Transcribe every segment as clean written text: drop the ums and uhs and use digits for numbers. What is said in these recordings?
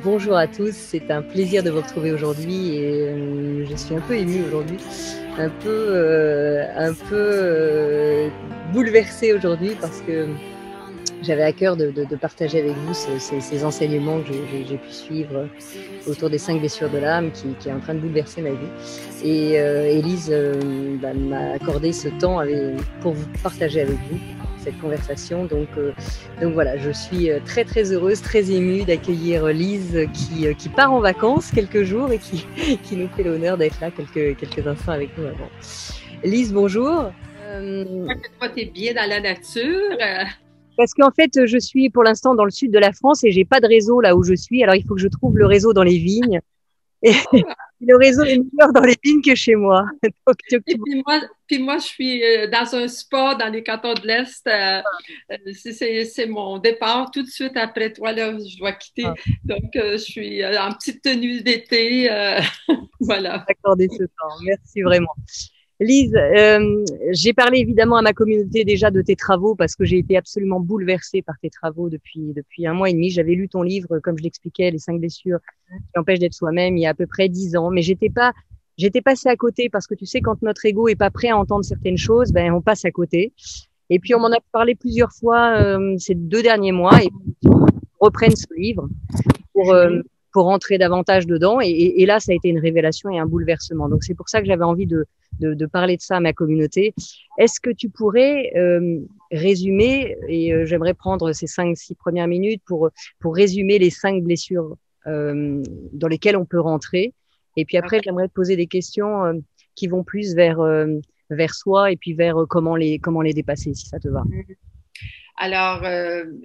Bonjour à tous, c'est un plaisir de vous retrouver aujourd'hui et je suis un peu émue aujourd'hui, un peu bouleversée aujourd'hui parce que j'avais à cœur de partager avec vous ces enseignements que j'ai pu suivre autour des 5 blessures de l'âme qui est en train de bouleverser ma vie. Et Élise m'a accordé ce temps pour vous partager avec vous cette conversation. Donc voilà, je suis très très heureuse, très émue d'accueillir Lise qui part en vacances quelques jours et qui nous fait l'honneur d'être là quelques instants avec nous avant. Lise, bonjour. Toi, tu es bien dans la nature. Parce qu'en fait, je suis pour l'instant dans le sud de la France et j'ai pas de réseau là où je suis. Alors, il faut que je trouve le réseau dans les vignes. Et le réseau est meilleur dans les vignes que chez moi. Donc, Et puis moi, je suis dans un spa dans les cantons de l'Est. C'est mon départ tout de suite après toi. Là, je dois quitter. Donc, je suis en petite tenue d'été. Voilà. Accorder ce temps. Merci vraiment. Lise, j'ai parlé évidemment à ma communauté déjà de tes travaux parce que j'ai été absolument bouleversée par tes travaux depuis 1 mois et demi. J'avais lu ton livre, comme je l'expliquais, Les 5 blessures qui empêchent d'être soi-même, il y a à peu près 10 ans. Mais j'étais passée à côté parce que tu sais, quand notre ego est pas prêt à entendre certaines choses, ben, on passe à côté. Et puis, on m'en a parlé plusieurs fois ces 2 derniers mois et reprenne ce livre pour rentrer davantage dedans. Et là, ça a été une révélation et un bouleversement. Donc, c'est pour ça que j'avais envie de parler de ça à ma communauté. Est-ce que tu pourrais résumer, et j'aimerais prendre ces 5-6 premières minutes pour résumer les 5 blessures dans lesquelles on peut rentrer. Et puis après, j'aimerais te poser des questions qui vont plus vers soi et puis vers comment les dépasser, si ça te va. Alors,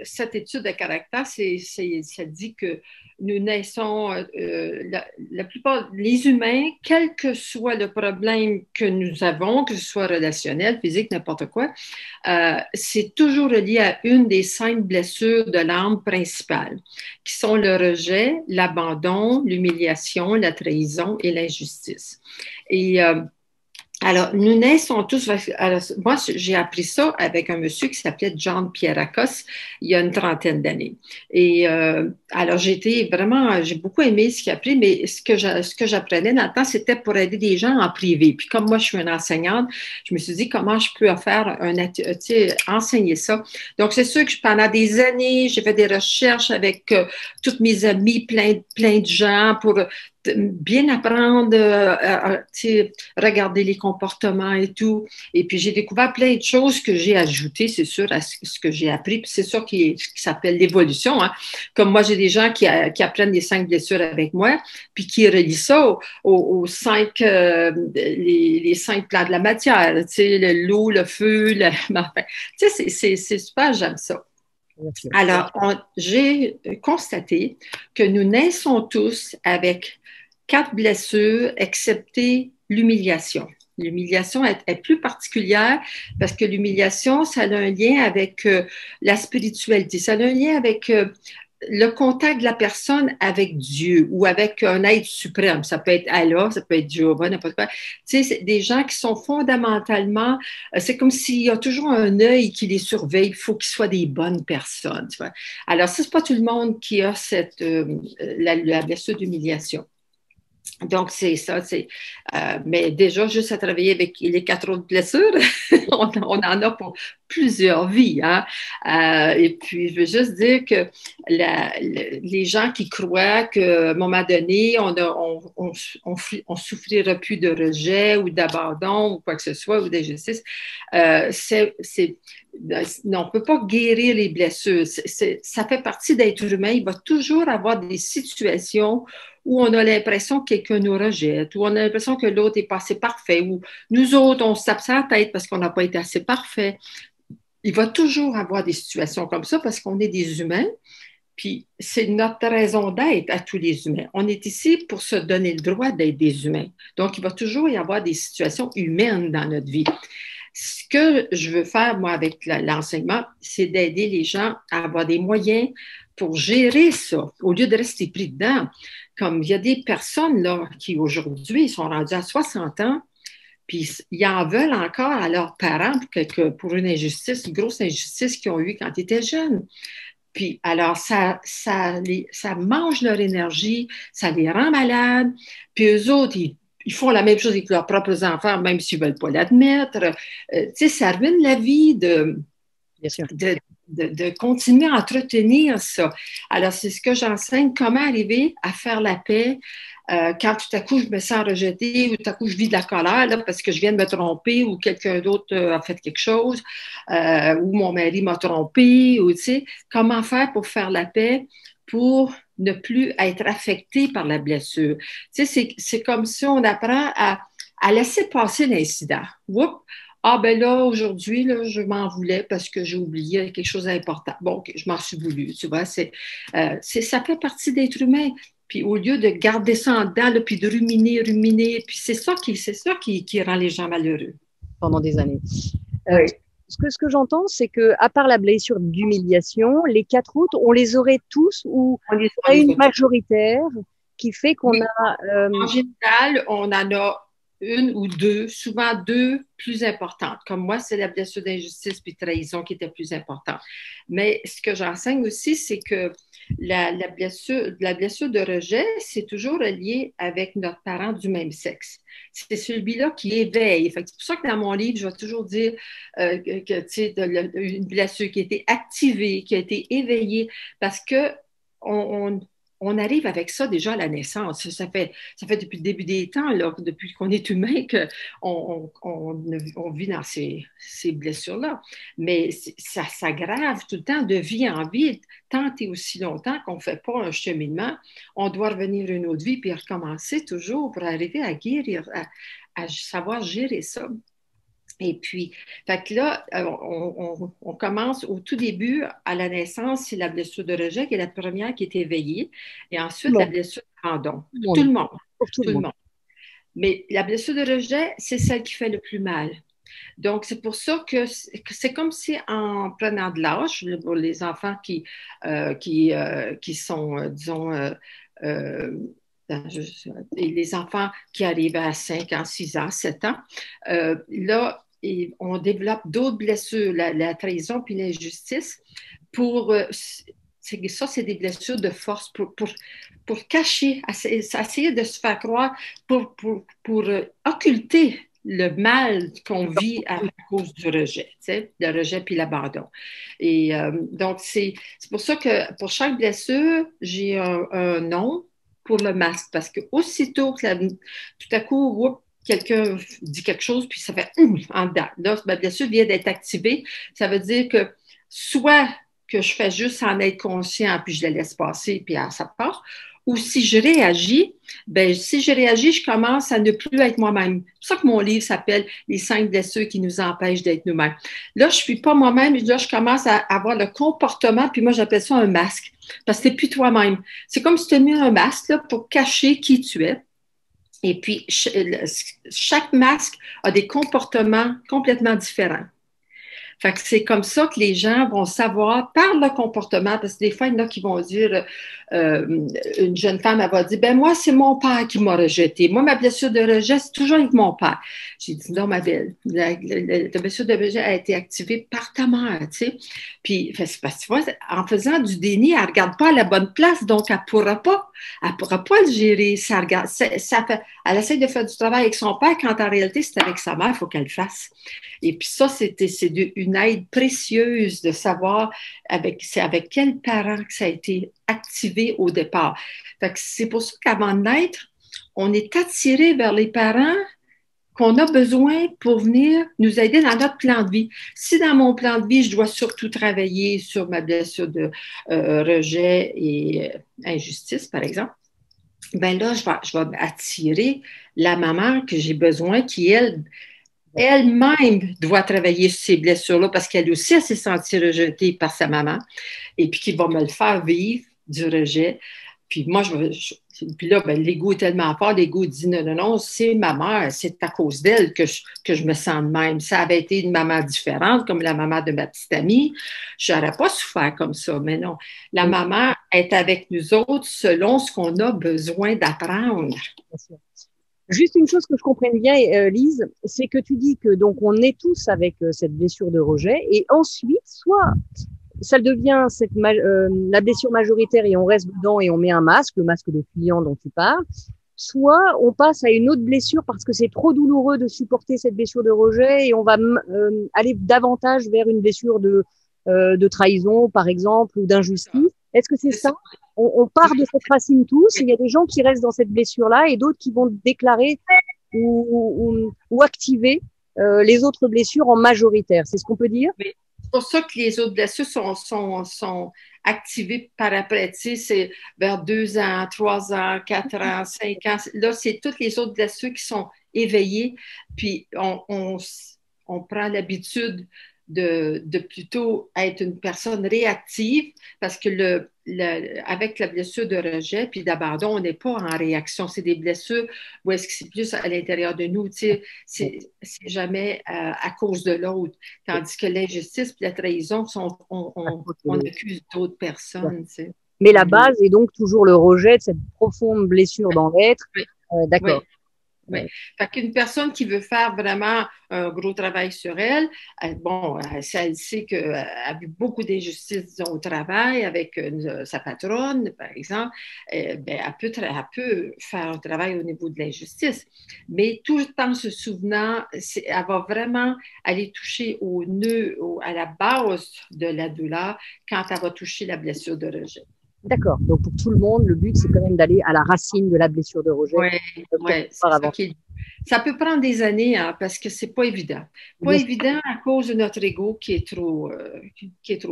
cette étude de caractère, ça dit que nous naissons, la plupart des humains, quel que soit le problème que nous avons, que ce soit relationnel, physique, n'importe quoi, c'est toujours relié à une des 5 blessures de l'âme principale, qui sont le rejet, l'abandon, l'humiliation, la trahison et l'injustice. Et alors, nous naissons tous. Alors, moi, j'ai appris ça avec un monsieur qui s'appelait John Pierrakos il y a une trentaine d'années. Et alors, j'ai beaucoup aimé ce qu'il a appris, mais ce que j'apprenais dans le temps, c'était pour aider des gens en privé. Puis, comme moi, je suis une enseignante, je me suis dit comment je peux faire enseigner ça. Donc, c'est sûr que pendant des années, j'ai fait des recherches avec toutes mes amies, plein de gens pour bien apprendre regarder les comportements et tout. Et puis, j'ai découvert plein de choses que j'ai ajoutées, c'est sûr, à ce que j'ai appris. Puis, c'est ça qui s'appelle l'évolution. Hein. Comme moi, j'ai des gens qui apprennent les 5 blessures avec moi, puis qui relient ça aux 5, les 5 plans de la matière, l'eau, le feu, enfin, c'est super, j'aime ça. Alors, j'ai constaté que nous naissons tous avec 4 blessures, excepté l'humiliation. L'humiliation est plus particulière parce que l'humiliation, ça a un lien avec la spiritualité, ça a un lien avec le contact de la personne avec Dieu ou avec un être suprême. Ça peut être Allah, ça peut être Jéhovah, n'importe quoi. Tu sais, c'est des gens qui sont fondamentalement, c'est comme s'il y a toujours un œil qui les surveille. Il faut qu'ils soient des bonnes personnes. Tu vois. Alors, c'est pas tout le monde qui a la blessure d'humiliation. Donc, c'est ça. Mais déjà, juste à travailler avec les 4 autres blessures, on en a pour plusieurs vies. Hein? Et puis, je veux juste dire que les gens qui croient qu'à un moment donné, on souffrira plus de rejet ou d'abandon ou quoi que ce soit, ou d'injustice, non, on ne peut pas guérir les blessures. Ça fait partie d'être humain. Il va toujours avoir des situations où on a l'impression que quelqu'un nous rejette, où on a l'impression que l'autre n'est pas assez parfait, ou nous autres, on se tape sur la tête parce qu'on n'a pas été assez parfait. Il va toujours avoir des situations comme ça parce qu'on est des humains, puis c'est notre raison d'être à tous les humains. On est ici pour se donner le droit d'être des humains. Donc, il va toujours y avoir des situations humaines dans notre vie. Ce que je veux faire, moi, avec l'enseignement, c'est d'aider les gens à avoir des moyens pour gérer ça, au lieu de rester pris dedans. Comme il y a des personnes là, qui aujourd'hui sont rendues à 60 ans, Puis ils en veulent encore à leurs parents pour une injustice, une grosse injustice qu'ils ont eue quand ils étaient jeunes. Puis alors, ça mange leur énergie, ça les rend malades. Puis eux autres, ils font la même chose avec leurs propres enfants, même s'ils ne veulent pas l'admettre. Tu sais, ça ruine la vie Bien sûr. de continuer à entretenir ça. Alors, c'est ce que j'enseigne, comment arriver à faire la paix quand tout à coup je me sens rejetée ou tout à coup je vis de la colère là, parce que je viens de me tromper ou quelqu'un d'autre a fait quelque chose ou mon mari m'a trompé ou tu sais, comment faire pour faire la paix pour ne plus être affecté par la blessure. Tu sais, c'est comme si on apprend à laisser passer l'incident. Oups! Ah, ben là, aujourd'hui, là, je m'en voulais parce que j'ai oublié quelque chose d'important. Bon, okay, je m'en suis voulu, tu vois. Ça fait partie d'être humain. Puis au lieu de garder ça en dedans, là, puis de ruminer, puis c'est ça qui rend les gens malheureux. Pendant des années. Oui. Ce que j'entends, c'est que, à part la blessure d'humiliation, les 4 autres, on les aurait tous ou On a une majoritaire qui fait qu'on a. En général, on en a une ou deux, souvent deux plus importantes. Comme moi, c'est la blessure d'injustice puis trahison qui était plus importante. Mais ce que j'enseigne aussi, c'est que la blessure de rejet, c'est toujours lié avec notre parent du même sexe. C'est celui-là qui éveille. C'est pour ça que dans mon livre, je vais toujours dire que tu sais, une blessure qui a été activée, qui a été éveillée, parce que on arrive avec ça déjà à la naissance. Ça fait depuis le début des temps, là, depuis qu'on est humain, qu'on vit dans ces blessures-là. Mais ça s'aggrave tout le temps de vie en vie, tant et aussi longtemps qu'on ne fait pas un cheminement. On doit revenir une autre vie puis recommencer toujours pour arriver à guérir, à savoir gérer ça. Et puis, fait que là, on commence au tout début, à la naissance, c'est la blessure de rejet qui est la première qui est éveillée. Et ensuite, la blessure d'abandon. Tout le monde. Pour tout le monde. Mais la blessure de rejet, c'est celle qui fait le plus mal. Donc, c'est pour ça que c'est comme si en prenant de l'âge, pour les enfants qui sont, disons, les enfants qui arrivent à 5 ans, 6 ans, 7 ans, là, et on développe d'autres blessures, la trahison puis l'injustice, c'est des blessures de force pour cacher, essayer de se faire croire, pour occulter le mal qu'on vit à cause du rejet, tu sais, le rejet puis l'abandon. Et donc, c'est pour ça que pour chaque blessure, j'ai un nom pour le masque, parce que aussitôt que tout à coup, quelqu'un dit quelque chose, puis ça fait en dedans. Là, ma blessure vient d'être activée. Ça veut dire que soit que je fais juste en être conscient, puis je la laisse passer, puis ça part, ou si je réagis, je commence à ne plus être moi-même. C'est pour ça que mon livre s'appelle « Les 5 blessures qui nous empêchent d'être nous-mêmes ». Là, je ne suis pas moi-même, là, je commence à avoir le comportement, puis moi, j'appelle ça un masque, parce que tu n'es plus toi-même. C'est comme si tu as mis un masque là, pour cacher qui tu es. Et puis, chaque masque a des comportements complètement différents. Fait que c'est comme ça que les gens vont savoir par le comportement, parce que des fois, il y en a qui vont dire, une jeune femme, elle va dire, ben moi, c'est mon père qui m'a rejeté. Moi, ma blessure de rejet, c'est toujours avec mon père. J'ai dit, non, ma belle, la blessure de rejet a été activée par ta mère, tu sais. Puis, parce que tu vois, en faisant du déni, elle ne regarde pas à la bonne place, donc elle ne pourra pas le gérer. Elle essaie de faire du travail avec son père, quand en réalité, c'est avec sa mère, il faut qu'elle le fasse. Et puis ça, c'est une aide précieuse de savoir c'est avec quel parent que ça a été activé au départ. Fait que c'est pour ça qu'avant de naître, on est attiré vers les parents qu'on a besoin pour venir nous aider dans notre plan de vie. Si dans mon plan de vie, je dois surtout travailler sur ma blessure de rejet et injustice, par exemple, ben là, je vais attirer la maman que j'ai besoin, qui, elle-même doit travailler sur ces blessures-là parce qu'elle aussi s'est sentie rejetée par sa maman et puis qui va me le faire vivre du rejet. Puis moi, puis là, l'ego est tellement fort, l'ego dit non, c'est ma mère, c'est à cause d'elle que je me sens de même. Ça avait été une maman différente, comme la maman de ma petite amie, je n'aurais pas souffert comme ça, mais non. La maman est avec nous autres selon ce qu'on a besoin d'apprendre. Juste une chose que je comprenne bien, Lise, c'est que tu dis que donc on est tous avec cette blessure de rejet et ensuite, soit ça devient la blessure majoritaire et on reste dedans et on met un masque, le masque de client dont tu parles, soit on passe à une autre blessure parce que c'est trop douloureux de supporter cette blessure de rejet et on va aller davantage vers une blessure de trahison, par exemple, ou d'injustice. Est-ce que c'est ça? On part de cette racine tous, et il y a des gens qui restent dans cette blessure-là et d'autres qui vont déclarer ou activer les autres blessures en majoritaire. C'est ce qu'on peut dire? Oui. C'est pour ça que les autres blessures sont activées par après. Tu sais, c'est vers 2 ans, 3 ans, 4 ans, 5 ans. Là, c'est toutes les autres blessures qui sont éveillées. Puis, on prend l'habitude de plutôt être une personne réactive parce que avec la blessure de rejet puis d'abandon, on n'est pas en réaction. C'est des blessures où est-ce que c'est plus à l'intérieur de nous. Tu sais, c'est jamais à cause de l'autre. Tandis que l'injustice et la trahison, on accuse d'autres personnes. Tu sais. Mais la base est donc toujours le rejet de cette profonde blessure dans l'être. Oui. D'accord. Oui. Oui. Fait qu'une personne qui veut faire vraiment un gros travail sur elle, elle sait qu'elle a vu beaucoup d'injustices au travail avec sa patronne, par exemple, elle peut faire un travail au niveau de l'injustice. Mais tout en se souvenant, elle va vraiment aller toucher au nœud, à la base de la douleur quand elle va toucher la blessure de rejet. D'accord. Donc, pour tout le monde, le but, c'est quand même d'aller à la racine de la blessure de rejet. Oui, c'est ça qui est. Ça peut prendre des années parce que c'est pas évident. Pas évident à cause de notre ego qui est trop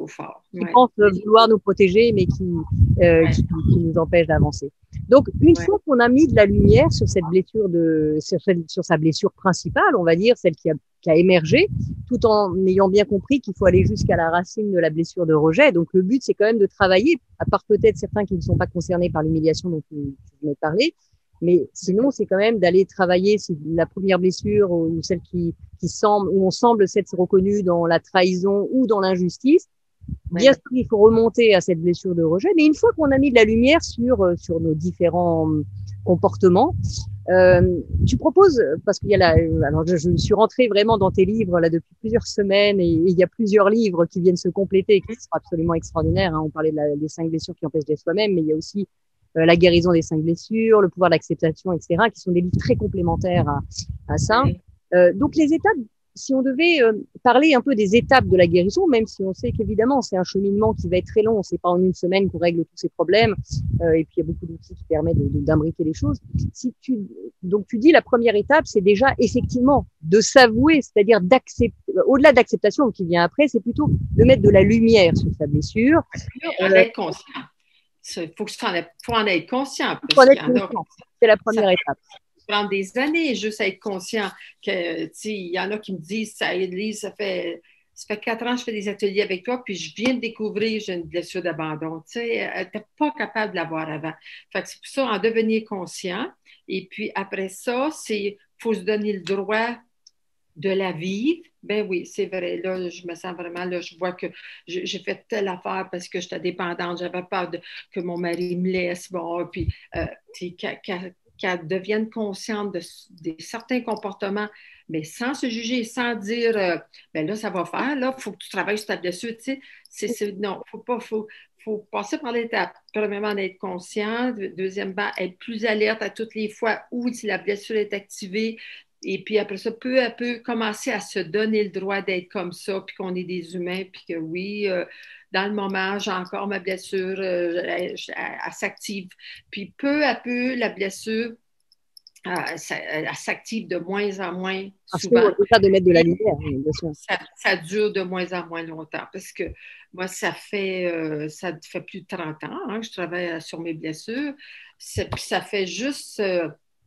fort. Qui pense vouloir nous protéger, mais qui nous empêche d'avancer. Donc, une fois qu'on a mis de la lumière sur cette blessure sur sa blessure principale, on va dire, celle qui a émergé, tout en ayant bien compris qu'il faut aller jusqu'à la racine de la blessure de rejet. Donc, le but, c'est quand même de travailler, à part peut-être certains qui ne sont pas concernés par l'humiliation dont tu venais de parler, mais sinon, c'est quand même d'aller travailler si la première blessure ou celle où on semble s'être reconnu dans la trahison ou dans l'injustice. Bien sûr, il faut remonter à cette blessure de rejet, mais une fois qu'on a mis de la lumière sur nos différents comportements, tu proposes, parce qu'il y a alors je suis rentrée vraiment dans tes livres là depuis plusieurs semaines et il y a plusieurs livres qui viennent se compléter, qui sont absolument extraordinaires. Hein. On parlait des 5 blessures qui empêchent d'être soi-même, mais il y a aussi la guérison des 5 blessures, le pouvoir d'acceptation, etc., qui sont des livres très complémentaires à ça. Donc les étapes, si on devait parler un peu des étapes de la guérison, même si on sait qu'évidemment c'est un cheminement qui va être très long, c'est pas en une semaine qu'on règle tous ces problèmes, et puis il y a beaucoup d'outils qui permettent d'imbriquer les choses. Donc tu dis la première étape, c'est déjà effectivement de s'avouer, c'est-à-dire d'accepter, au-delà d'acceptation qui vient après, c'est plutôt de mettre de la lumière sur sa blessure. En être conscient. Il faut en être conscient. C'est la première étape. Prendre des années juste à être conscient que, il y en a qui me disent, ça fait 4 ans que je fais des ateliers avec toi, puis je viens de découvrir j'ai une blessure d'abandon. Tu n'es pas capable de l'avoir avant. Fait que c'est pour ça, en devenir conscient. Et puis après ça, il faut se donner le droit de la vivre. Ben oui, c'est vrai. Là, je me sens vraiment, là, je vois que j'ai fait telle affaire parce que j'étais dépendante. J'avais peur que mon mari me laisse. Bon, puis, qu'elle devienne consciente de certains comportements, mais sans se juger, sans dire ben là, ça va faire, là, il faut que tu travailles sur ta blessure. Tu sais, non, faut passer par l'étape. Premièrement, d'être conscient. Deuxièmement, être plus alerte à toutes les fois où si la blessure est activée. Et puis après ça, peu à peu, commencer à se donner le droit d'être comme ça, puis qu'on est des humains, puis que oui, dans le moment, j'ai encore ma blessure, elle s'active. Puis peu à peu, la blessure, elle s'active de moins en moins souvent. C'est ça de mettre de la lumière, bien sûr. Ça dure de moins en moins longtemps, parce que moi, ça fait plus de 30 ans que je travaille sur mes blessures. Ça fait juste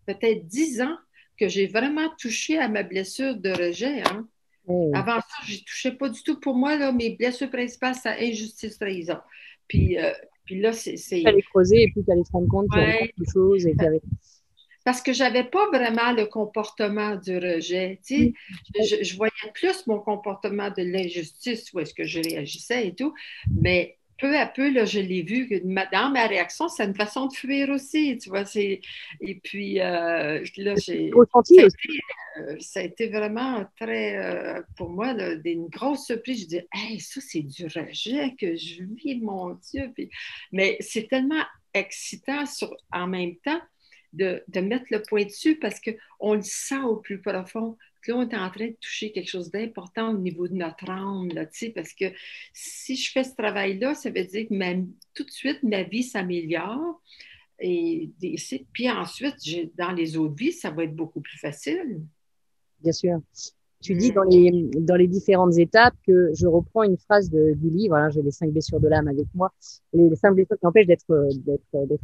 peut-être 10 ans que j'ai vraiment touché à ma blessure de rejet. Hein. Avant ça, je n'y touchais pas du tout. Pour moi, là, mes blessures principales, c'est injustice, trahison. Puis là, c'est... Tu allais creuser et puis tu allais te rendre compte qu'il y avait quelque chose. Parce que je n'avais pas vraiment le comportement du rejet. Tu sais. Je voyais plus mon comportement de l'injustice, où est-ce que je réagissais et tout. Mais peu à peu, là, je l'ai vu que dans ma réaction, c'est une façon de fuir aussi, tu vois. Et puis, là, Ressenti aussi. ça a été vraiment très, pour moi, là, une grosse surprise. Je dis, hey, ça, c'est du rejet que je vis, mon Dieu. Puis, mais c'est tellement excitant en même temps de mettre le point dessus parce qu'on le sent au plus profond. Là, on est en train de toucher quelque chose d'important au niveau de notre âme, là, tu sais, parce que si je fais ce travail-là, ça veut dire que tout de suite, ma vie s'améliore. Puis ensuite, dans les autres vies, ça va être beaucoup plus facile. Bien sûr. Tu dis Mm. dans les différentes étapes que je reprends une phrase du livre, hein, j'ai les 5 blessures de l'âme avec moi, les 5 blessures qui empêchent d'être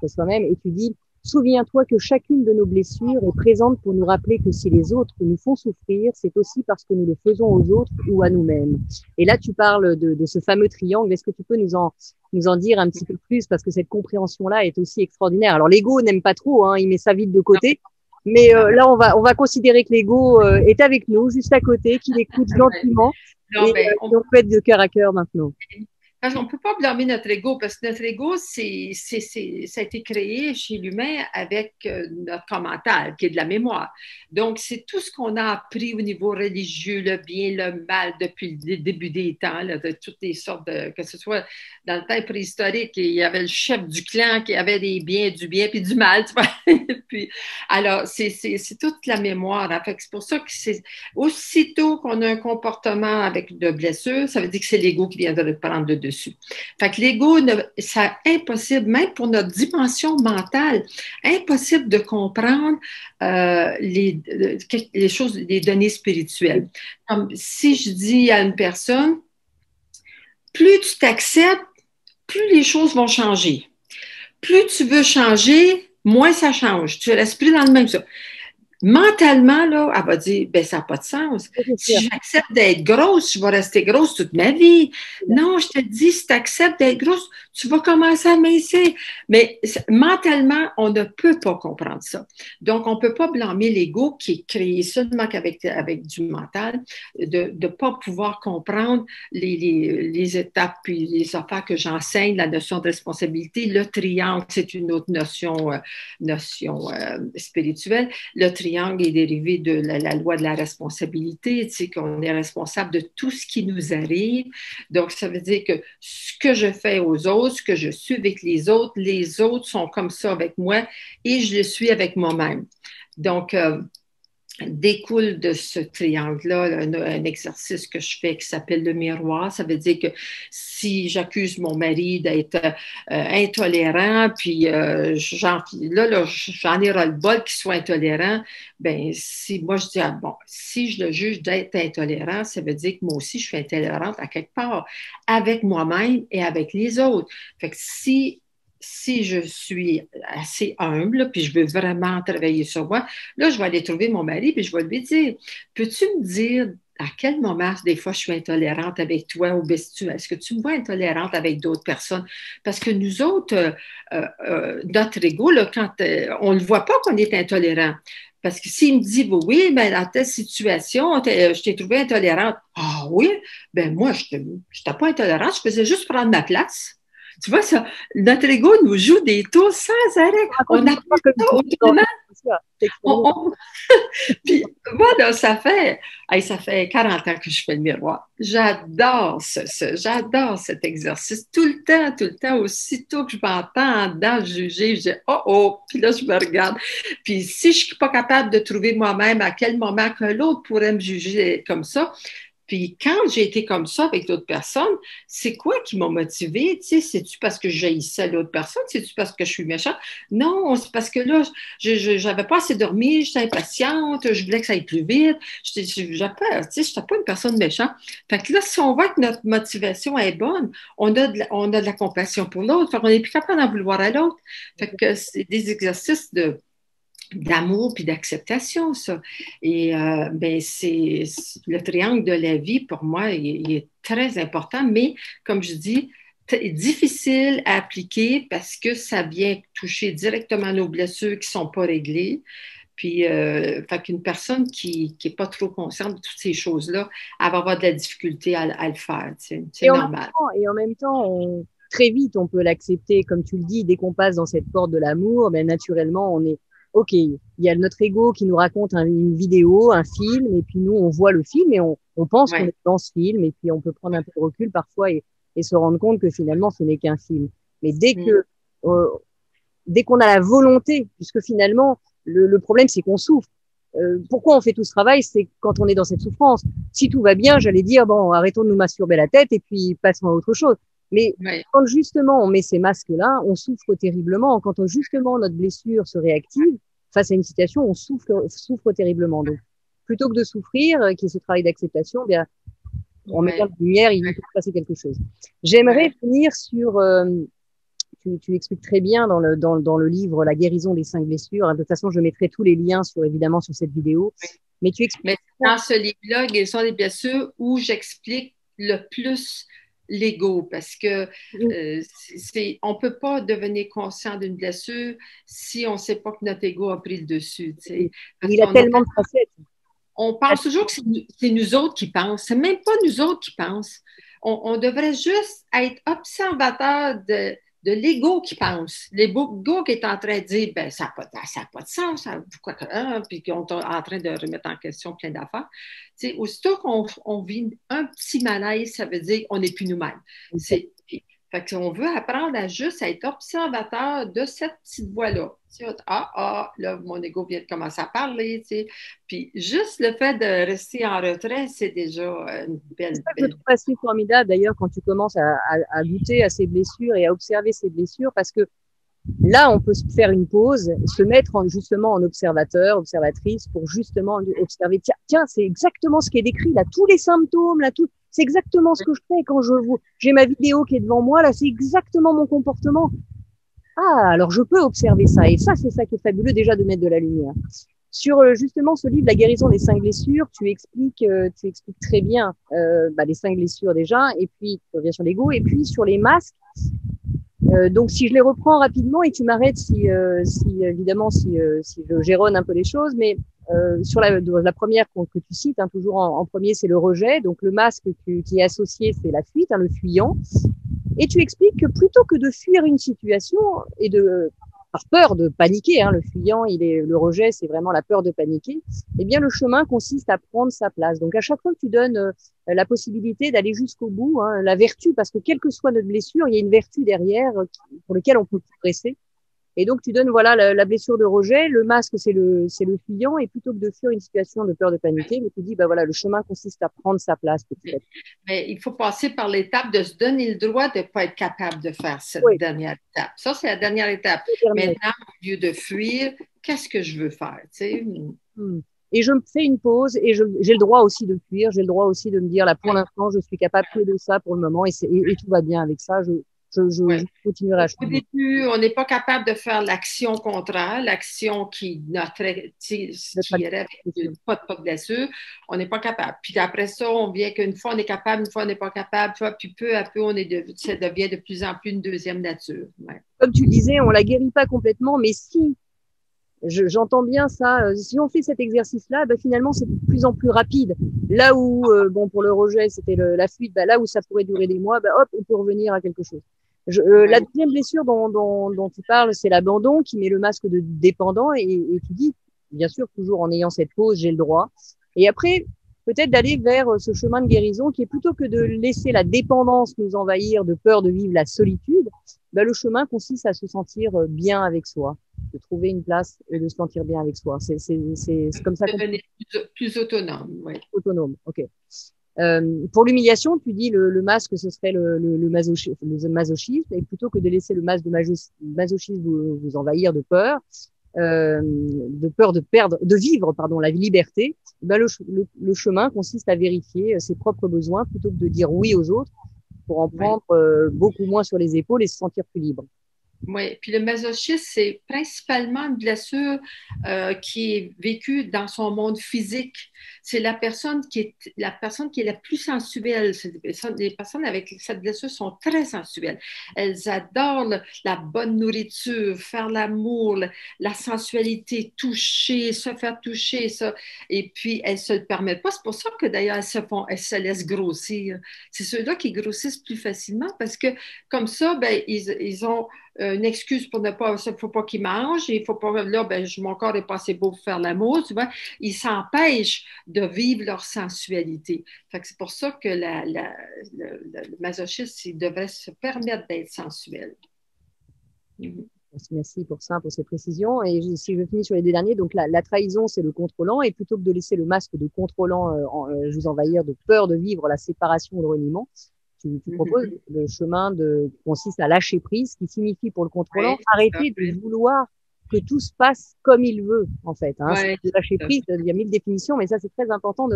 soi-même, et tu dis, souviens-toi que chacune de nos blessures est présente pour nous rappeler que si les autres nous font souffrir, c'est aussi parce que nous le faisons aux autres ou à nous-mêmes. Et là, tu parles de ce fameux triangle. Est-ce que tu peux nous en dire un petit peu plus? Parce que cette compréhension-là est aussi extraordinaire. Alors, l'ego n'aime pas trop, hein, il met ça vite de côté. Mais là, on va considérer que l'ego est avec nous, juste à côté, qu'il écoute gentiment Non, et ben, on peut être de cœur à cœur maintenant. parce qu'on ne peut pas blâmer notre ego parce que notre ego, ça a été créé chez l'humain avec notre corps mental, qui est de la mémoire. Donc, c'est tout ce qu'on a appris au niveau religieux, le bien, le mal, depuis le début des temps, là, de toutes les sortes que ce soit dans le temps préhistorique, il y avait le chef du clan qui avait du bien puis du mal, tu vois. Puis, alors, c'est toute la mémoire. En fait, c'est pour ça que c'est aussitôt qu'on a un comportement avec de blessures, ça veut dire que c'est l'ego qui vient de le prendre le dessus. Fait que l'ego, c'est impossible, même pour notre dimension mentale, impossible de comprendre les choses, les données spirituelles. Comme si je dis à une personne, plus tu t'acceptes, plus les choses vont changer. Plus tu veux changer, moins ça change. Tu restes plus dans le même. Mentalement, là, elle va dire, ben, ça n'a pas de sens. Si j'accepte d'être grosse, je vais rester grosse toute ma vie. Non, je te dis, si tu acceptes d'être grosse, tu vas commencer à mincir. Mais mentalement, on ne peut pas comprendre ça. Donc, on ne peut pas blâmer l'ego qui est créé seulement avec du mental, de ne pas pouvoir comprendre les étapes puis les affaires que j'enseigne, la notion de responsabilité. Le triangle, c'est une autre notion spirituelle. Le triangle est dérivé de la loi de la responsabilité, tu sais, qu'on est responsable de tout ce qui nous arrive. Donc, ça veut dire que ce que je fais aux autres, ce que je suis avec les autres sont comme ça avec moi et je le suis avec moi-même. Donc, découle de ce triangle-là un exercice que je fais qui s'appelle le miroir. Ça veut dire que si j'accuse mon mari d'être intolérant, puis j'en ai ras le bol qu'il soit intolérant, ben si moi je dis, ah, bon, si je le juge d'être intolérant, ça veut dire que moi aussi je suis intolérante à quelque part, avec moi-même et avec les autres. Fait que si je suis assez humble, puis je veux vraiment travailler sur moi, là, je vais aller trouver mon mari, puis je vais lui dire, peux-tu me dire à quel moment, des fois, je suis intolérante avec toi ou est-ce que tu me vois intolérante avec d'autres personnes? Parce que nous autres, notre ego, là, quand on ne le voit pas qu'on est intolérant. Parce que s'il me dit, oui, ben, dans telle situation, je t'ai trouvé intolérante. Ah oui, ben moi, je n'étais pas intolérante, je faisais juste prendre ma place. Tu vois, ça, notre ego nous joue des tours sans arrêt. On appelle ça autrement. Puis moi, là, ça fait 40 ans que je fais le miroir. J'adore j'adore cet exercice. Tout le temps, aussitôt que je m'entends en dedans juger, je dis oh oh, puis là, je me regarde. Puis si je ne suis pas capable de trouver moi-même à quel moment que l'autre pourrait me juger comme ça, puis quand j'ai été comme ça avec d'autres personnes, c'est quoi qui m'a motivée? Tu sais, c'est-tu parce que j'haïssais l'autre personne? C'est-tu parce que je suis méchante? Non, c'est parce que là, je n'avais pas assez dormi, j'étais impatiente, je voulais que ça aille plus vite. Tu sais, je n'étais pas une personne méchante. Fait que là, si on voit que notre motivation est bonne, on a de la compassion pour l'autre. Fait qu'on n'est plus capable d'en vouloir à l'autre. Fait que c'est des exercices d'amour puis d'acceptation, ça. Et ben, c'est le triangle de la vie, pour moi, il est très important, mais comme je dis, difficile à appliquer parce que ça vient toucher directement nos blessures qui ne sont pas réglées. Puis, fait qu'une personne qui n'est pas trop consciente de toutes ces choses-là, elle va avoir de la difficulté à le faire. C'est normal. Et en même temps, très vite, on peut l'accepter, comme tu le dis, dès qu'on passe dans cette porte de l'amour, ben, naturellement, on est, OK, il y a notre ego qui nous raconte une vidéo, un film, et puis nous, on voit le film et on pense qu'on Ouais. est dans ce film, et puis on peut prendre un peu de recul parfois et se rendre compte que finalement, ce n'est qu'un film. Mais euh, dès qu'on a la volonté, puisque finalement, le problème, c'est qu'on souffre. Pourquoi on fait tout ce travail? C'est quand on est dans cette souffrance. Si tout va bien, j'allais dire, bon, arrêtons de nous masturber la tête et puis passons à autre chose. Mais Ouais. quand justement on met ces masques-là, on souffre terriblement. Quand justement notre blessure se réactive face à une situation, on souffre terriblement. Donc, plutôt que de souffrir, qui est ce travail d'acceptation, bien, en mettant Ouais. de lumière, il peut se passer quelque chose. J'aimerais Ouais. finir sur tu expliques très bien dans le livre La guérison des 5 blessures. De toute façon, je mettrai tous les liens évidemment sur cette vidéo. Mais tu expliques. Mais dans ce livre-là, Guérison des blessures, où j'explique le plus l'ego, parce que on ne peut pas devenir conscient d'une blessure si on ne sait pas que notre ego a pris le dessus. Parce Il a qu'on a tellement de facettes. on pense toujours que c'est nous autres qui pensent. C'est même pas nous autres qui pensent. On devrait juste être observateur de l'ego qui pense. L'ego qui est en train de dire, ben, ça n'a pas de sens, pourquoi, puis qu'on est en train de remettre en question plein d'affaires. Aussitôt qu'on vit un petit malaise, ça veut dire qu'on n'est plus nous-mêmes. Fait qu'on veut apprendre à juste être observateur de cette petite voix-là. Là, mon ego vient de commencer à parler. Puis juste le fait de rester en retrait, c'est déjà une C'est belle, ça que je belle. trouve assez formidable d'ailleurs quand tu commences à goûter à ces blessures et à observer ces blessures parce que là, on peut se faire une pause, se mettre justement en observateur, observatrice pour justement observer. Tiens, c'est exactement ce qui est décrit là, tous les symptômes là, c'est exactement ce que je fais quand j'ai ma vidéo qui est devant moi là, c'est exactement mon comportement. Ah, alors je peux observer ça et ça, c'est ça qui est fabuleux déjà de mettre de la lumière. Sur justement ce livre, La guérison des 5 blessures, tu expliques très bien les 5 blessures déjà, et puis tu reviens sur l'ego, et puis sur les masques. Donc si je les reprends rapidement et tu m'arrêtes évidemment si je géronne un peu les choses, mais sur la première que tu cites, hein, toujours en premier, c'est le rejet. Donc le masque qui est associé, c'est la fuite, hein, le fuyant. Et tu expliques que plutôt que de fuir une situation et par peur de paniquer, hein, le fuyant, le rejet, c'est vraiment la peur de paniquer. Eh bien, le chemin consiste à prendre sa place. Donc, à chaque fois que tu donnes la possibilité d'aller jusqu'au bout, hein, la vertu, parce que quelle que soit notre blessure, il y a une vertu derrière pour laquelle on peut progresser. Et donc, tu donnes voilà la blessure de rejet, le masque, c'est le fuyant, et plutôt que de fuir une situation de peur de paniquer, mais tu dis, voilà, le chemin consiste à prendre sa place petit à petit. Mais il faut passer par l'étape de se donner le droit de ne pas être capable de faire cette dernière étape. Ça, c'est la dernière étape. Maintenant, au lieu de fuir, qu'est-ce que je veux faire? Et je me fais une pause et j'ai le droit aussi de fuir, j'ai le droit aussi de me dire, là, pour l'instant, je suis capable que de ça pour le moment et tout va bien avec ça. Je continuerai à Au début, on n'est pas capable de faire l'action contraire, l'action qui irait avec pas de blessure. On n'est pas capable. Puis après ça, on vient qu'une fois on est capable, une fois on n'est pas capable. Puis peu à peu, ça devient de plus en plus une deuxième nature. Ouais. Comme tu disais, on la guérit pas complètement, mais si j'entends bien ça. Si on fait cet exercice-là, finalement, c'est de plus en plus rapide. Là où, pour le rejet, c'était la fuite, là où ça pourrait durer des mois, hop, on peut revenir à quelque chose. La deuxième blessure dont tu parles, c'est l'abandon qui met le masque de dépendant et tu dis, bien sûr, toujours en ayant cette pause, j'ai le droit. Et après, peut-être d'aller vers ce chemin de guérison qui est plutôt que de laisser la dépendance nous envahir de peur de vivre la solitude, le chemin consiste à se sentir bien avec soi, de trouver une place et de se sentir bien avec soi. C'est comme ça qu'on devenir plus autonome. Ouais. Autonome, ok. Pour l'humiliation, tu dis le masque, ce serait le masochisme, et plutôt que de laisser le masque de masochisme vous envahir de peur de vivre, la liberté, le chemin consiste à vérifier ses propres besoins plutôt que de dire oui aux autres pour en prendre beaucoup moins sur les épaules et se sentir plus libre. Oui, puis le masochisme, c'est principalement une blessure qui est vécue dans son monde physique. C'est la personne qui est la plus sensuelle. Les personnes avec cette blessure sont très sensuelles. Elles adorent la bonne nourriture, faire l'amour, la sensualité, toucher, se faire toucher, ça. Et puis, elles ne se le permettent pas. C'est pour ça que d'ailleurs, elles se laissent grossir. C'est ceux-là qui grossissent plus facilement parce que comme ça, ben, ils ont une excuse pour ne pas, il ne faut pas qu'ils mangent, il faut pas, là, ben, mon corps n'est pas assez beau pour faire l'amour, tu vois. Ils s'empêchent de vivre leur sensualité. Fait que c'est pour ça que le masochiste, il devrait se permettre d'être sensuel. Merci pour ça, pour ces précisions. Et si je finis sur les deux derniers, donc la trahison, c'est le contrôlant. Et plutôt que de laisser le masque de contrôlant vous envahir de peur de vivre la séparation ou le reniement, tu proposes le chemin qui consiste à lâcher prise, qui signifie pour le contrôlant Oui, arrêter de vouloir que tout se passe comme il veut, en fait. Hein. oui, Lâcher prise, il y a mille définitions, mais ça, c'est très important.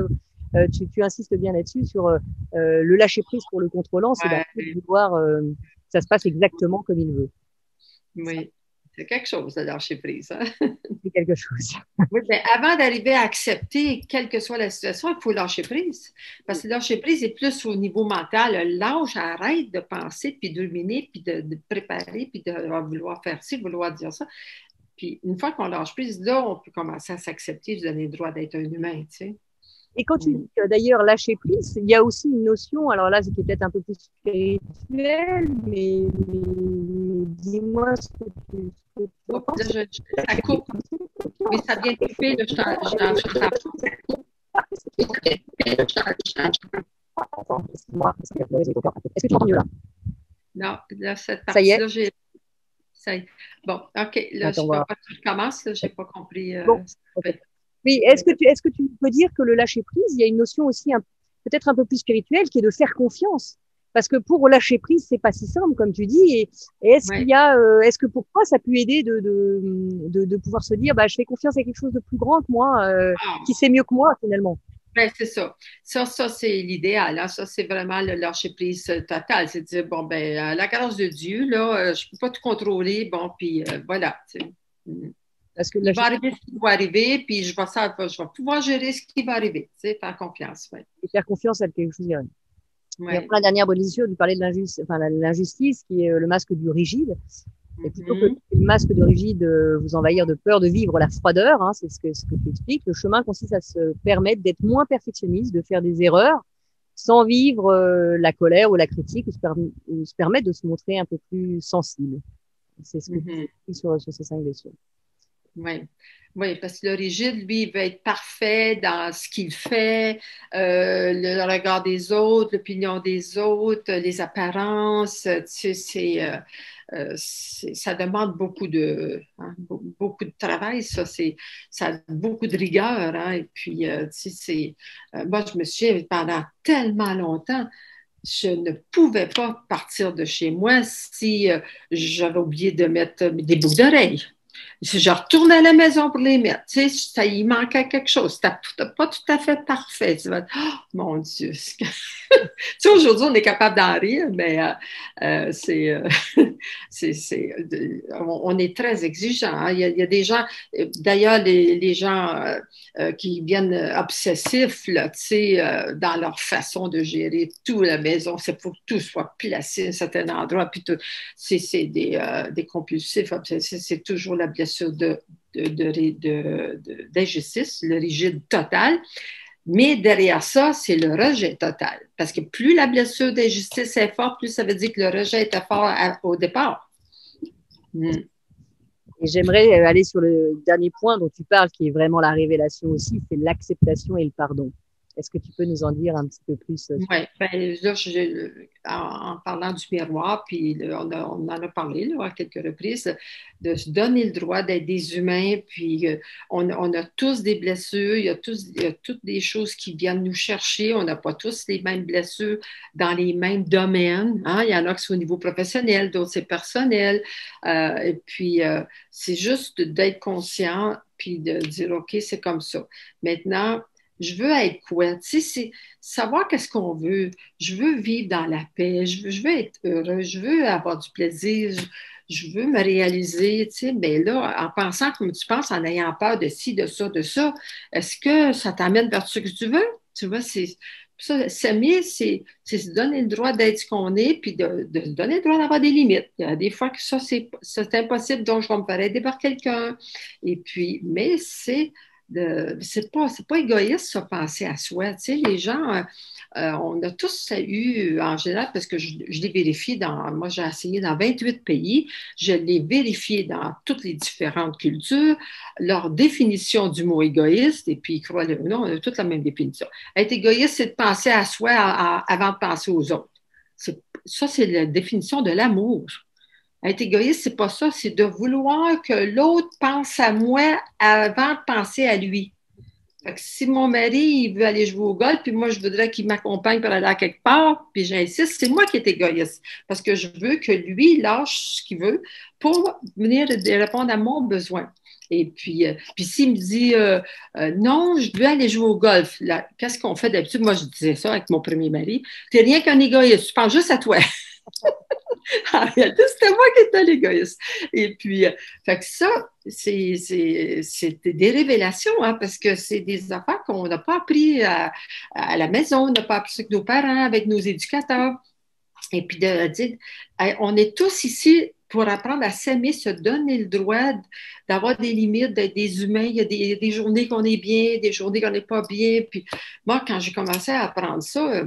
Tu insistes bien là-dessus sur le lâcher prise pour le contrôlant, c'est d'arrêter de vouloir que ça se passe exactement comme il veut. Oui, c'est quelque chose de lâcher prise. Hein? C'est quelque chose. Oui, mais avant d'arriver à accepter, quelle que soit la situation, il faut lâcher prise. Parce que lâcher prise est plus au niveau mental. Lâche, arrête de penser, puis de ruminer, puis de préparer, puis de vouloir faire ci, de vouloir dire ça. Puis une fois qu'on lâche prise, là, on peut commencer à s'accepter, se donner le droit d'être un humain, tu sais. Et quand tu dis d'ailleurs lâcher prise, il y a aussi une notion, alors là, c'est peut-être un peu plus spirituel, mais dis-moi ce que tu penses. Là, ça coupe, mais ça vient de couper, là, Est-ce que tu m'entends mieux là? Non, là, cette partie-là, j'ai. Bon, OK, là, attends, je ne sais pas, tu recommences, je n'ai pas compris. Bon, okay. Oui, est-ce que tu peux dire que le lâcher prise, il y a une notion aussi peut-être un peu plus spirituelle qui est de faire confiance. Parce que pour lâcher prise, c'est pas si simple, comme tu dis. Et est-ce qu'il y a, est-ce que pour toi, ça a pu aider de pouvoir se dire, bah, je fais confiance à quelque chose de plus grand que moi, qui sait mieux que moi, finalement. Ben, c'est ça. Ça, c'est l'idéal. Hein. Ça, c'est vraiment le lâcher-prise total. C'est de dire, bon, ben, à la grâce de Dieu, là, je ne peux pas tout contrôler. Bon, puis voilà. Parce que il va arriver ce qui va arriver, puis je vais pouvoir gérer ce qui va arriver. Tu sais, faire confiance. Ouais. Et faire confiance à quelque chose. Ouais. Et enfin, la dernière position, tu parlais de l'injustice, qui est le masque du rigide. Et plutôt que le masque de rigide vous envahir de peur de vivre la froideur, hein, c'est ce que tu expliques, le chemin consiste à se permettre d'être moins perfectionniste, de faire des erreurs, sans vivre la colère ou la critique, ou se permettre de se montrer un peu plus sensible. C'est ce que tu dis sur ces 5 blessures. Oui. Oui, parce que le rigide, lui, il veut être parfait dans ce qu'il fait, le regard des autres, l'opinion des autres, les apparences. Tu sais, ça demande beaucoup beaucoup de travail, ça. Ça a beaucoup de rigueur. Hein, et puis, tu sais, moi, je me souviens, pendant tellement longtemps, je ne pouvais pas partir de chez moi si j'avais oublié de mettre des boucles d'oreilles. Je retournais à la maison pour les mettre. Tu sais, ça y manquait quelque chose. C'était pas tout à fait parfait. Tu vas, oh, mon Dieu. Tu sais, aujourd'hui, on est capable d'en rire, mais on est très exigeant. Hein. Il y a des gens, d'ailleurs, les gens qui viennent obsessifs, là, tu sais, dans leur façon de gérer tout la maison, c'est pour que tout soit placé à un certain endroit, puis tout, c'est des compulsifs obsessifs, c'est toujours la blessure d'injustice, le rigide total. Mais derrière ça, c'est le rejet total. Parce que plus la blessure d'injustice est forte, plus ça veut dire que le rejet était fort au départ. Et j'aimerais aller sur le dernier point dont tu parles, qui est vraiment la révélation aussi, c'est l'acceptation et le pardon. Est-ce que tu peux nous en dire un petit peu plus? Oui, ben, là, en parlant du miroir, puis on en a parlé là, à quelques reprises, de se donner le droit d'être des humains, puis on a tous des blessures, il y a toutes des choses qui viennent nous chercher, on n'a pas tous les mêmes blessures dans les mêmes domaines. Hein? Il y en a qui sont au niveau professionnel, d'autres c'est personnel. Et puis, c'est juste d'être conscient, puis de dire, OK, c'est comme ça. Maintenant, je veux être quoi? Tu sais, c'est savoir qu'est-ce qu'on veut. Je veux vivre dans la paix. Je veux être heureux. Je veux avoir du plaisir. je veux me réaliser, tu sais, ben là, en pensant comme tu penses, en ayant peur de ci, de ça, est-ce que ça t'amène vers ce que tu veux? Tu vois, c'est ça, s'aimer, c'est se donner le droit d'être ce qu'on est, puis de se donner le droit d'avoir des limites. Il y a des fois que ça, c'est impossible, donc je vais me faire aider par quelqu'un. Et puis, mais c'est pas égoïste, ça, penser à soi. Tu sais, les gens, on a tous eu, en général, parce que je l'ai vérifié moi j'ai enseigné dans 28 pays, je l'ai vérifié dans toutes les différentes cultures, leur définition du mot égoïste, et puis, crois-le ou non, on a toute la même définition. Être égoïste, c'est de penser à soi avant de penser aux autres. Ça, c'est la définition de l'amour. Être égoïste, c'est pas ça, c'est de vouloir que l'autre pense à moi avant de penser à lui. Fait que si mon mari il veut aller jouer au golf, puis moi je voudrais qu'il m'accompagne pour aller à quelque part, puis j'insiste, c'est moi qui est égoïste. Parce que je veux que lui lâche ce qu'il veut pour venir répondre à mon besoin. Et puis s'il me dit non, je veux aller jouer au golf, qu'est-ce qu'on fait d'habitude? Moi, je disais ça avec mon premier mari. Tu n'es rien qu'un égoïste, tu penses juste à toi. En réalité, c'était moi qui étais l'égoïste. Et puis, fait que ça, c'est des révélations, hein, parce que c'est des affaires qu'on n'a pas appris à la maison, on n'a pas appris avec nos parents, avec nos éducateurs. Et puis de dire, hey, on est tous ici pour apprendre à s'aimer, se donner le droit d'avoir des limites, d'être des humains. Il y a des journées qu'on est bien, des journées qu'on n'est pas bien. Puis moi, quand j'ai commencé à apprendre ça,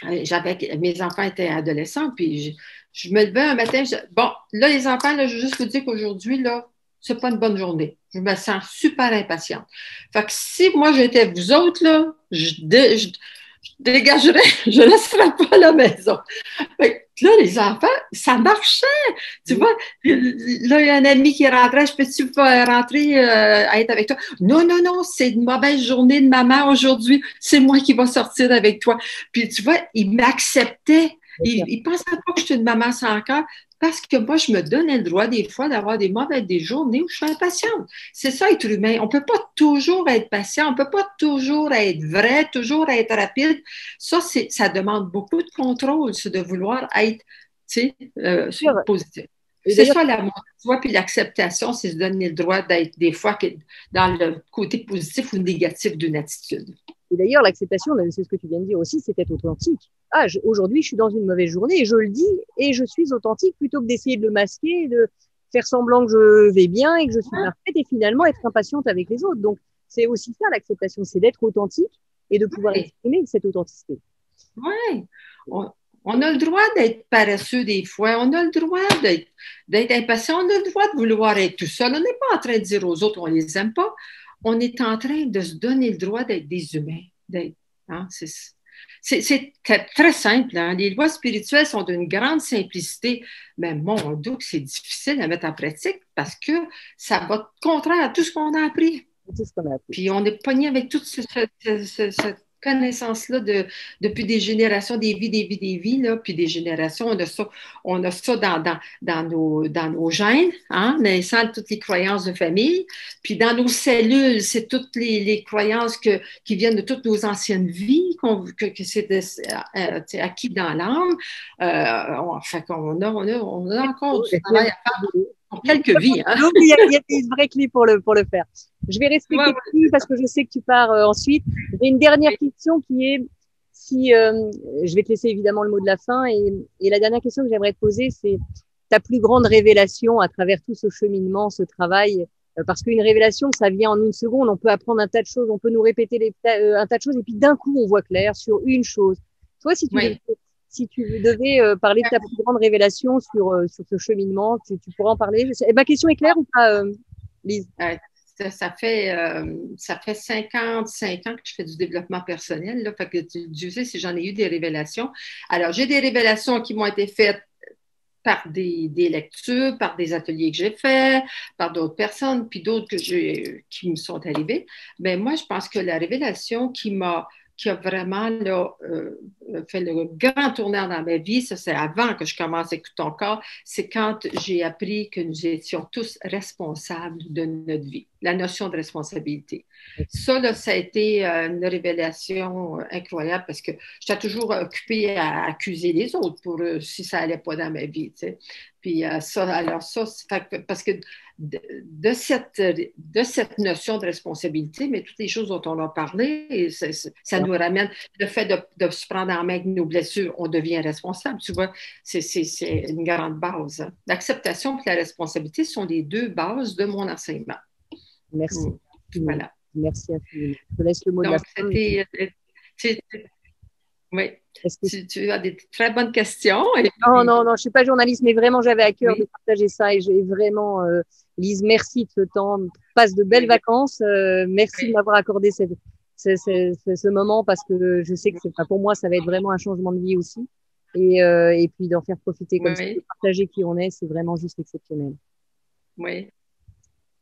mes enfants étaient adolescents, puis je me levais un matin, bon, là, les enfants, là, je veux juste vous dire qu'aujourd'hui, là, c'est pas une bonne journée. Je me sens super impatiente. Fait que si moi, j'étais vous autres, là, je dégagerais, je ne laisserais pas la maison. Fait que là, les enfants, ça marchait. Tu vois, là, il y a un ami qui rentrait, je peux-tu rentrer à être avec toi? Non, non, non, c'est une mauvaise journée de maman aujourd'hui. C'est moi qui vais sortir avec toi. Puis tu vois, il m'acceptait. Il ne pensait pas que j'étais une maman sans cœur parce que moi, je me donnais le droit des fois d'avoir des journées où je suis impatiente. C'est ça, être humain. On ne peut pas toujours être patient, on ne peut pas toujours être vrai, toujours être rapide. Ça demande beaucoup de contrôle, c'est de vouloir être positif. C'est ça l'amour, tu vois, puis l'acceptation, c'est se donner le droit d'être des fois dans le côté positif ou négatif d'une attitude. Et d'ailleurs, l'acceptation, c'est ce que tu viens de dire aussi, c'est être authentique. Aujourd'hui, je suis dans une mauvaise journée et je le dis et je suis authentique plutôt que d'essayer de le masquer, de faire semblant que je vais bien et que je suis parfaite et finalement être impatiente avec les autres. Donc, c'est aussi ça l'acceptation, c'est d'être authentique et de pouvoir exprimer cette authenticité. Oui, on a le droit d'être paresseux des fois, on a le droit d'être impatient, on a le droit de vouloir être tout seul. On n'est pas en train de dire aux autres qu'on ne les aime pas. On est en train de se donner le droit d'être des humains. Hein, c'est très simple. Hein? Les lois spirituelles sont d'une grande simplicité, mais mon Dieu, c'est difficile à mettre en pratique parce que ça va contraire à tout ce qu'on a appris. Puis on est pogné avec toute cette connaissance-là depuis des générations, des vies, là, puis des générations, on a ça dans nos gènes, hein, naissant toutes les croyances de famille, puis dans nos cellules, c'est toutes les croyances qui viennent de toutes nos anciennes vies, que c'est acquis dans l'âme. Fait qu'on a encore du travail à faire pour quelques vies. Hein? Donc, il y a des vraies clés pour le faire. Je vais respecter parce que je sais que tu pars ensuite. J'ai une dernière question qui est je vais te laisser évidemment le mot de la fin et la dernière question que j'aimerais te poser, c'est ta plus grande révélation à travers tout ce cheminement, ce travail, parce qu'une révélation, ça vient en une seconde. On peut apprendre un tas de choses, on peut nous répéter un tas de choses et puis d'un coup, on voit clair sur une chose. Toi, si tu devais parler de ta plus grande révélation sur ce cheminement, tu pourras en parler. Ma question est claire ou pas, Lise? Ça fait 55 ans que je fais du développement personnel. Là, fait que Dieu sait si j'en ai eu des révélations. Alors, j'ai des révélations qui m'ont été faites par des lectures, par des ateliers que j'ai faits, par d'autres personnes, puis d'autres qui me sont arrivées. Mais moi, je pense que la révélation qui a vraiment là, fait le grand tournant dans ma vie, ça c'est avant que je commence à écouter ton corps, c'est quand j'ai appris que nous étions tous responsables de notre vie. la notion de responsabilité. Ça, là, ça a été une révélation incroyable parce que j'étais toujours occupée à accuser les autres pour si ça allait pas dans ma vie, tu sais. Puis parce que de cette notion de responsabilité, mais toutes les choses dont on a parlé, ça nous ramène le fait de se prendre en main avec nos blessures, on devient responsable, tu vois, c'est une grande base. L'acceptation et la responsabilité sont les deux bases de mon enseignement. Merci. Voilà. Merci infiniment. Je te laisse le mot de la fin. Oui. Tu as des très bonnes questions. Et puis... Non, je ne suis pas journaliste, mais vraiment, j'avais à cœur de partager ça et j'ai vraiment, Lise, merci de ce temps. Passe de belles vacances. Merci de m'avoir accordé ce moment parce que je sais que pour moi, ça va être vraiment un changement de vie aussi. Et puis d'en faire profiter comme ça, de partager qui on est, c'est vraiment juste exceptionnel. Oui.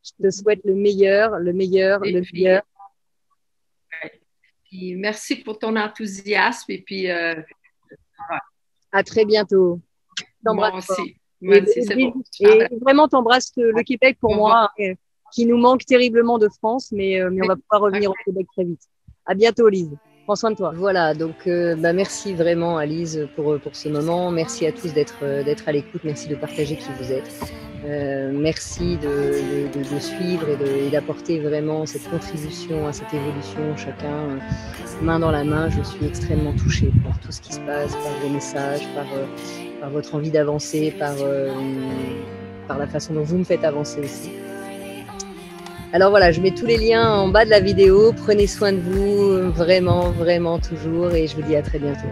Je te souhaite le meilleur. Puis, merci pour ton enthousiasme et puis à très bientôt. Moi aussi. Merci, c'est bon. Et vraiment, t'embrasses le Québec pour moi, qui nous manque terriblement de France, mais on va pouvoir revenir au Québec très vite. À bientôt, Lise. Prends soin de toi. Voilà, donc merci vraiment à Lise pour ce moment. Merci à tous d'être à l'écoute. Merci de partager qui vous êtes. Merci de suivre et d'apporter vraiment cette contribution à cette évolution, chacun main dans la main. Je suis extrêmement touchée par tout ce qui se passe, par vos messages, par votre envie d'avancer, par la façon dont vous me faites avancer aussi. Alors voilà, je mets tous les liens en bas de la vidéo. Prenez soin de vous, vraiment, vraiment toujours, et je vous dis à très bientôt.